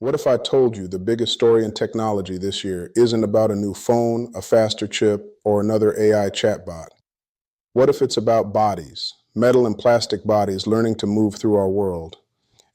What if I told you the biggest story in technology this year isn't about a new phone, a faster chip, or another AI chatbot? What if it's about bodies, metal and plastic bodies learning to move through our world?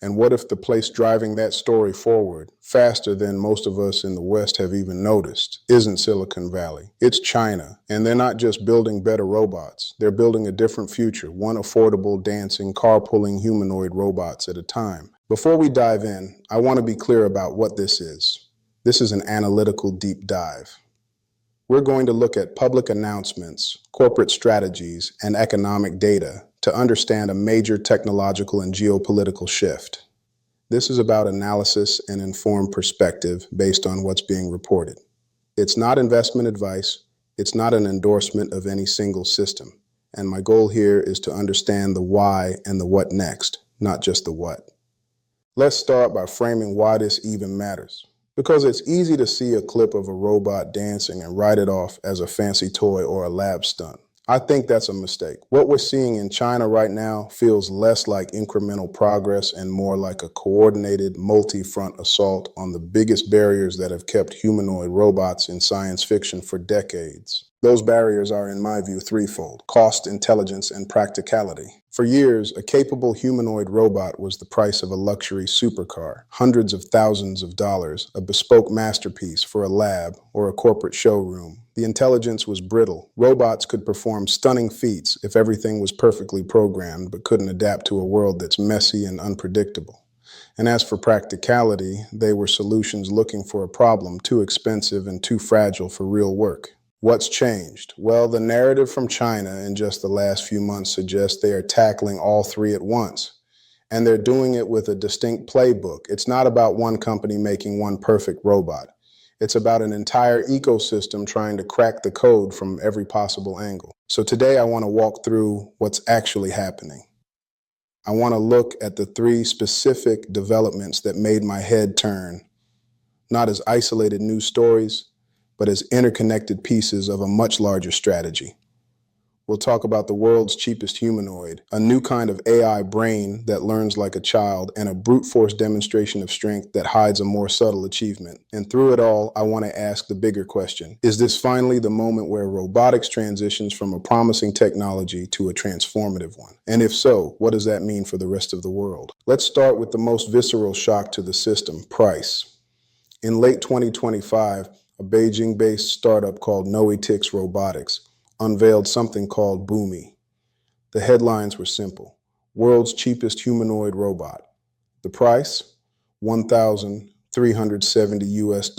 And what if the place driving that story forward, faster than most of us in the West have even noticed, isn't Silicon Valley? It's China. And they're not just building better robots. They're building a different future, one affordable, dancing, car-pulling humanoid robots at a time. Before we dive in, I want to be clear about what this is. This is an analytical deep dive. We're going to look at public announcements, corporate strategies, and economic data to understand a major technological and geopolitical shift. This is about analysis and informed perspective based on what's being reported. It's not investment advice. It's not an endorsement of any single system. And my goal here is to understand the why and the what next, not just the what. Let's start by framing why this even matters. Because it's easy to see a clip of a robot dancing and write it off as a fancy toy or a lab stunt. I think that's a mistake. What we're seeing in China right now feels less like incremental progress and more like a coordinated, multi-front assault on the biggest barriers that have kept humanoid robots in science fiction for decades. Those barriers are, in my view, threefold: cost, intelligence, and practicality. For years, a capable humanoid robot was the price of a luxury supercar, hundreds of thousands of dollars, a bespoke masterpiece for a lab or a corporate showroom. The intelligence was brittle. Robots could perform stunning feats if everything was perfectly programmed, but couldn't adapt to a world that's messy and unpredictable. And as for practicality, they were solutions looking for a problem too expensive and too fragile for real work. What's changed? Well, the narrative from China in just the last few months suggests they are tackling all three at once. And they're doing it with a distinct playbook. It's not about one company making one perfect robot. It's about an entire ecosystem trying to crack the code from every possible angle. So today I want to walk through what's actually happening. I want to look at the three specific developments that made my head turn, not as isolated news stories, but as interconnected pieces of a much larger strategy. We'll talk about the world's cheapest humanoid, a new kind of AI brain that learns like a child, and a brute force demonstration of strength that hides a more subtle achievement. And through it all, I want to ask the bigger question. Is this finally the moment where robotics transitions from a promising technology to a transformative one? And if so, what does that mean for the rest of the world? Let's start with the most visceral shock to the system: price. In late 2025, a Beijing-based startup called Noetix Robotics unveiled something called Bumi. The headlines were simple: world's cheapest humanoid robot. The price? $1,370 US.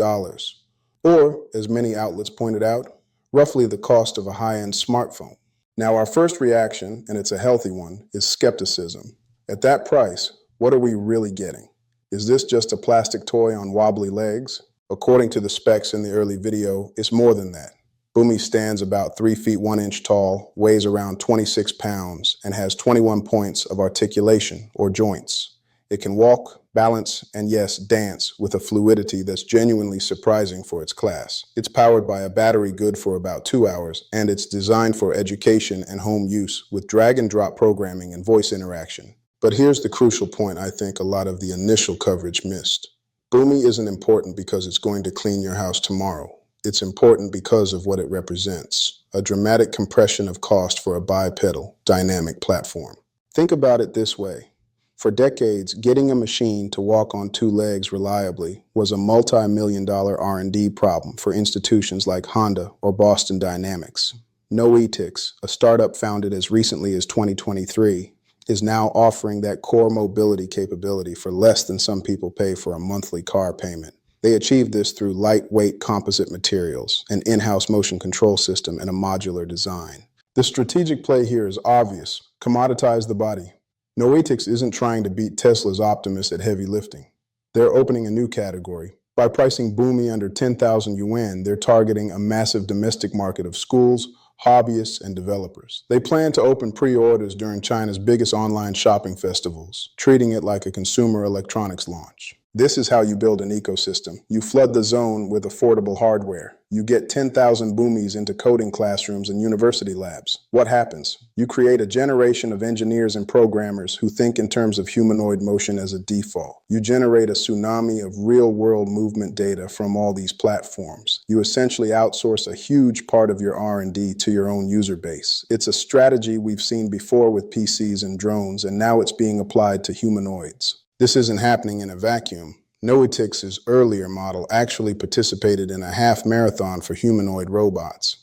Or, as many outlets pointed out, roughly the cost of a high-end smartphone. Now, our first reaction, and it's a healthy one, is skepticism. At that price, what are we really getting? Is this just a plastic toy on wobbly legs? According to the specs in the early video, it's more than that. Bumi stands about 3 feet 1 inch tall, weighs around 26 pounds, and has 21 points of articulation, or joints. It can walk, balance, and yes, dance with a fluidity that's genuinely surprising for its class. It's powered by a battery good for about 2 hours, and it's designed for education and home use with drag and drop programming and voice interaction. But here's the crucial point I think a lot of the initial coverage missed. Bumi isn't important because it's going to clean your house tomorrow. It's important because of what it represents: a dramatic compression of cost for a bipedal, dynamic platform. Think about it this way. For decades, getting a machine to walk on 2 legs reliably was a multi-million-dollar R&D problem for institutions like Honda or Boston Dynamics. Noetix, a startup founded as recently as 2023, is now offering that core mobility capability for less than some people pay for a monthly car payment. They achieved this through lightweight composite materials, an in-house motion control system, and a modular design. The strategic play here is obvious: commoditize the body. Noetix isn't trying to beat Tesla's Optimus at heavy lifting. They're opening a new category. By pricing Bumi under 10,000 yuan, they're targeting a massive domestic market of schools, hobbyists, and developers. They plan to open pre-orders during China's biggest online shopping festivals, treating it like a consumer electronics launch. This is how you build an ecosystem. You flood the zone with affordable hardware. You get 10,000 Bumis into coding classrooms and university labs. What happens? You create a generation of engineers and programmers who think in terms of humanoid motion as a default. You generate a tsunami of real-world movement data from all these platforms. You essentially outsource a huge part of your R&D to your own user base. It's a strategy we've seen before with PCs and drones, and now it's being applied to humanoids. This isn't happening in a vacuum. Noetix's earlier model actually participated in a half marathon for humanoid robots,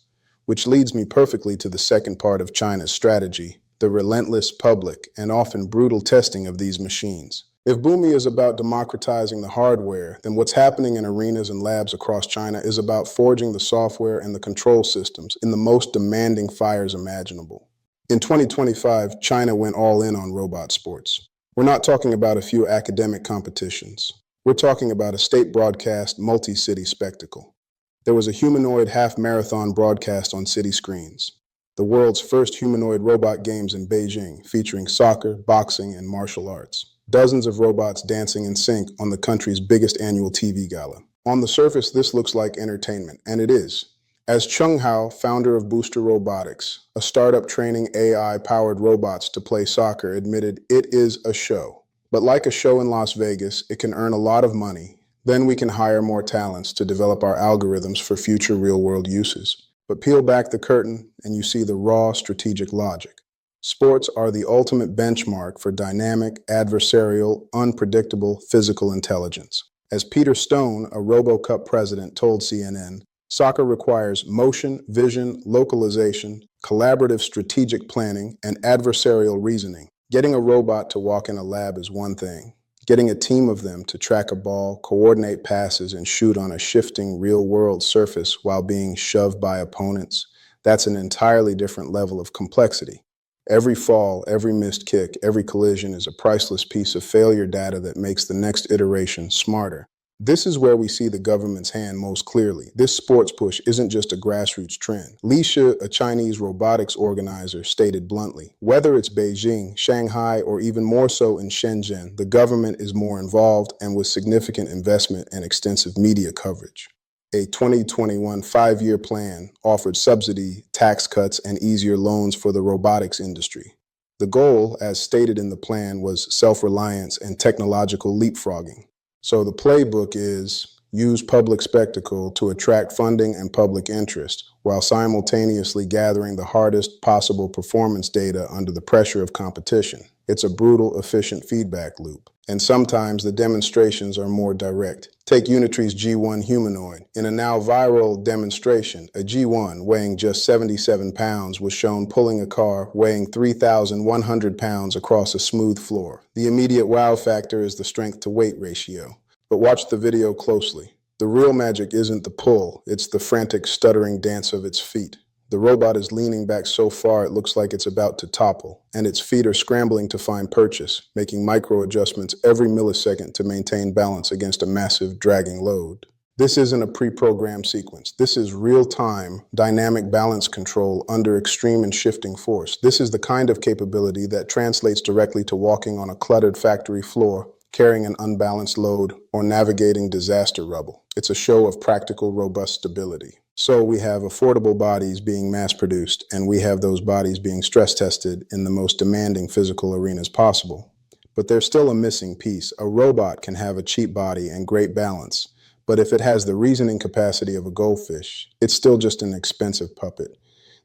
which leads me perfectly to the second part of China's strategy, the relentless public and often brutal testing of these machines. If Bumi is about democratizing the hardware, then what's happening in arenas and labs across China is about forging the software and the control systems in the most demanding fires imaginable. In 2025, China went all in on robot sports. We're not talking about a few academic competitions. We're talking about a state broadcast, multi-city spectacle. There was a humanoid half-marathon broadcast on city screens. The world's first humanoid robot games in Beijing, featuring soccer, boxing, and martial arts. Dozens of robots dancing in sync on the country's biggest annual TV gala. On the surface, this looks like entertainment, and it is. As Cheng Hao, founder of Booster Robotics, a startup training AI-powered robots to play soccer, admitted it is a show. But like a show in Las Vegas, it can earn a lot of money. Then we can hire more talents to develop our algorithms for future real-world uses. But peel back the curtain and you see the raw strategic logic. Sports are the ultimate benchmark for dynamic, adversarial, unpredictable physical intelligence. As Peter Stone, a RoboCup president, told CNN, soccer requires motion, vision, localization, collaborative strategic planning, and adversarial reasoning. Getting a robot to walk in a lab is one thing. Getting a team of them to track a ball, coordinate passes, and shoot on a shifting real-world surface while being shoved by opponents, that's an entirely different level of complexity. Every fall, every missed kick, every collision is a priceless piece of failure data that makes the next iteration smarter. This is where we see the government's hand most clearly. This sports push isn't just a grassroots trend. Li Shi, a Chinese robotics organizer, stated bluntly, whether it's Beijing, Shanghai, or even more so in Shenzhen, the government is more involved and with significant investment and extensive media coverage. A 2021 five-year plan offered subsidy, tax cuts, and easier loans for the robotics industry. The goal, as stated in the plan, was self-reliance and technological leapfrogging. So the playbook is use public spectacle to attract funding and public interest while simultaneously gathering the hardest possible performance data under the pressure of competition. It's a brutal, efficient feedback loop. And sometimes the demonstrations are more direct. Take Unitree's G1 humanoid. In a now viral demonstration, a G1 weighing just 77 pounds was shown pulling a car weighing 3,100 pounds across a smooth floor. The immediate wow factor is the strength-to-weight ratio. But watch the video closely. The real magic isn't the pull, it's the frantic, stuttering dance of its feet. The robot is leaning back so far it looks like it's about to topple, and its feet are scrambling to find purchase, making micro-adjustments every millisecond to maintain balance against a massive, dragging load. This isn't a pre-programmed sequence. This is real-time, dynamic balance control under extreme and shifting force. This is the kind of capability that translates directly to walking on a cluttered factory floor, carrying an unbalanced load, or navigating disaster rubble. It's a show of practical, robust stability. So we have affordable bodies being mass-produced, and we have those bodies being stress-tested in the most demanding physical arenas possible. But there's still a missing piece. A robot can have a cheap body and great balance, but if it has the reasoning capacity of a goldfish, it's still just an expensive puppet.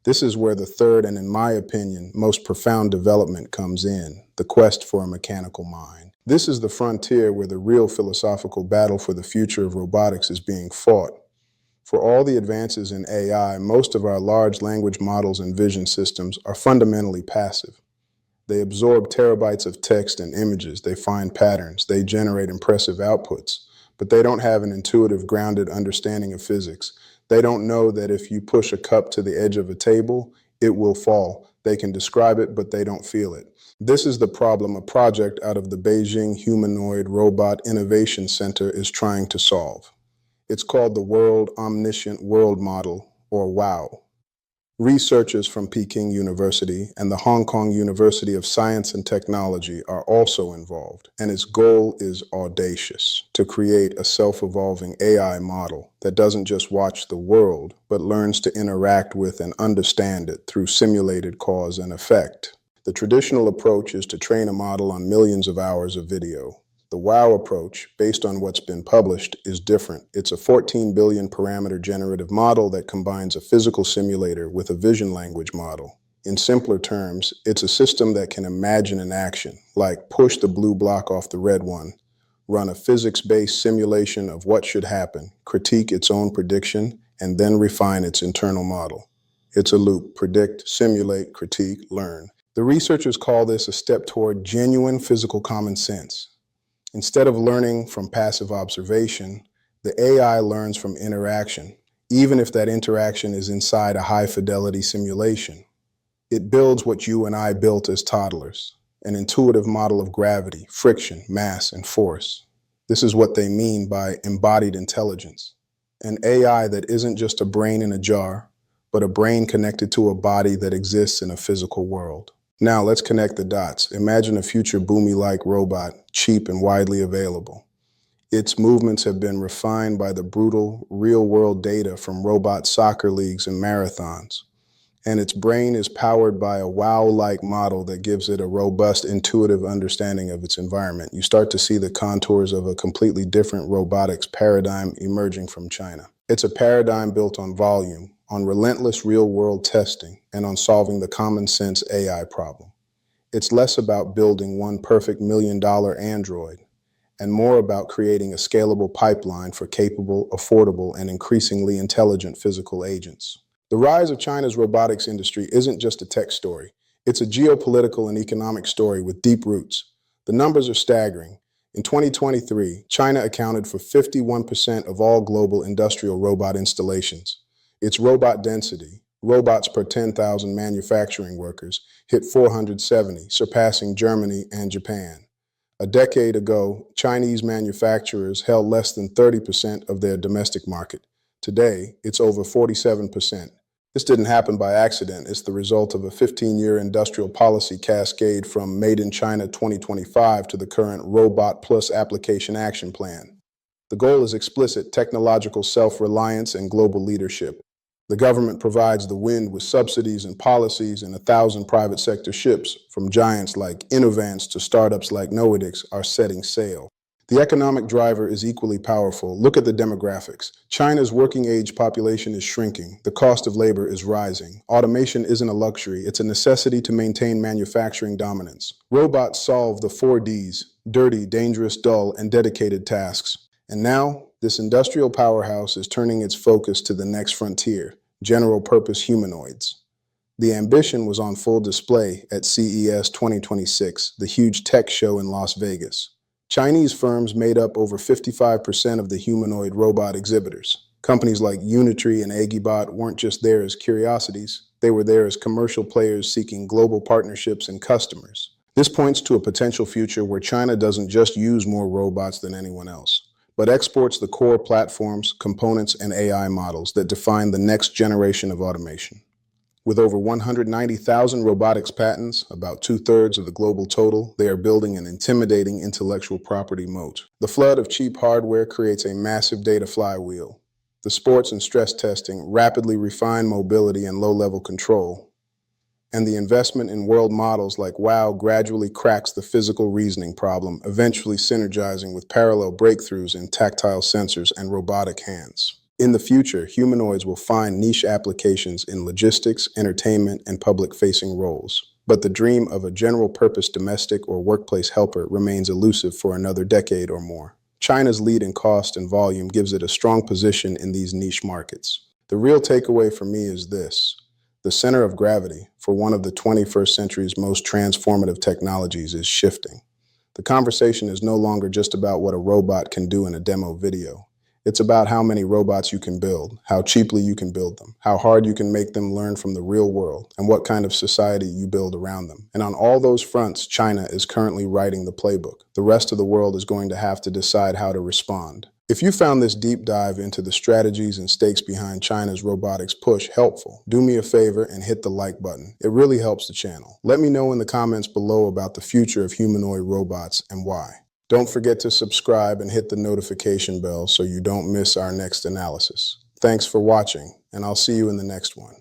This is where the third and, in my opinion, most profound development comes in, the quest for a mechanical mind. This is the frontier where the real philosophical battle for the future of robotics is being fought. For all the advances in AI, most of our large language models and vision systems are fundamentally passive. They absorb terabytes of text and images, they find patterns, they generate impressive outputs, but they don't have an intuitive, grounded understanding of physics. They don't know that if you push a cup to the edge of a table, it will fall. They can describe it, but they don't feel it. This is the problem a project out of the Beijing Humanoid Robot Innovation Center is trying to solve. It's called the World Omniscient World Model, or WOW. Researchers from Peking University and the Hong Kong University of Science and Technology are also involved, and its goal is audacious: to create a self-evolving AI model that doesn't just watch the world, but learns to interact with and understand it through simulated cause and effect. The traditional approach is to train a model on millions of hours of video. The WOW approach, based on what's been published, is different. It's a 14 billion parameter generative model that combines a physical simulator with a vision language model. In simpler terms, it's a system that can imagine an action, like push the blue block off the red one, run a physics-based simulation of what should happen, critique its own prediction, and then refine its internal model. It's a loop: predict, simulate, critique, learn. The researchers call this a step toward genuine physical common sense. Instead of learning from passive observation, the AI learns from interaction, even if that interaction is inside a high-fidelity simulation. It builds what you and I built as toddlers: an intuitive model of gravity, friction, mass, and force. This is what they mean by embodied intelligence: an AI that isn't just a brain in a jar, but a brain connected to a body that exists in a physical world. Now let's connect the dots. Imagine a future Bumi-like robot, cheap and widely available. Its movements have been refined by the brutal, real-world data from robot soccer leagues and marathons. And its brain is powered by a WOW-like model that gives it a robust, intuitive understanding of its environment. You start to see the contours of a completely different robotics paradigm emerging from China. It's a paradigm built on volume, on relentless real-world testing, and on solving the common-sense AI problem. It's less about building one perfect million-dollar android, and more about creating a scalable pipeline for capable, affordable, and increasingly intelligent physical agents. The rise of China's robotics industry isn't just a tech story. It's a geopolitical and economic story with deep roots. The numbers are staggering. In 2023, China accounted for 51% of all global industrial robot installations. Its robot density, robots per 10,000 manufacturing workers, hit 470, surpassing Germany and Japan. A decade ago, Chinese manufacturers held less than 30% of their domestic market. Today, it's over 47%. This didn't happen by accident. It's the result of a 15-year industrial policy cascade from Made in China 2025 to the current Robot Plus Application Action Plan. The goal is explicit: technological self-reliance and global leadership. The government provides the wind with subsidies and policies, and 1,000 private sector ships, from giants like Innovance to startups like Noedix, are setting sail. The economic driver is equally powerful. Look at the demographics. China's working-age population is shrinking. The cost of labor is rising. Automation isn't a luxury. It's a necessity to maintain manufacturing dominance. Robots solve the 4Ds: dirty, dangerous, dull, and dedicated tasks. And now, this industrial powerhouse is turning its focus to the next frontier: general-purpose humanoids. The ambition was on full display at CES 2026, the huge tech show in Las Vegas. Chinese firms made up over 55% of the humanoid robot exhibitors. Companies like Unitree and Agibot weren't just there as curiosities, they were there as commercial players seeking global partnerships and customers. This points to a potential future where China doesn't just use more robots than anyone else, but exports the core platforms, components, and AI models that define the next generation of automation. With over 190,000 robotics patents, about two-thirds of the global total, they are building an intimidating intellectual property moat. The flood of cheap hardware creates a massive data flywheel. The sports and stress testing rapidly refine mobility and low-level control. And the investment in world models like WOW gradually cracks the physical reasoning problem, eventually synergizing with parallel breakthroughs in tactile sensors and robotic hands. In the future, humanoids will find niche applications in logistics, entertainment, and public-facing roles. But the dream of a general-purpose domestic or workplace helper remains elusive for another decade or more. China's lead in cost and volume gives it a strong position in these niche markets. The real takeaway for me is this: the center of gravity for one of the 21st century's most transformative technologies is shifting. The conversation is no longer just about what a robot can do in a demo video. It's about how many robots you can build, how cheaply you can build them, how hard you can make them learn from the real world, and what kind of society you build around them. And on all those fronts, China is currently writing the playbook. The rest of the world is going to have to decide how to respond. If you found this deep dive into the strategies and stakes behind China's robotics push helpful, do me a favor and hit the like button. It really helps the channel. Let me know in the comments below about the future of humanoid robots and why. Don't forget to subscribe and hit the notification bell so you don't miss our next analysis. Thanks for watching, and I'll see you in the next one.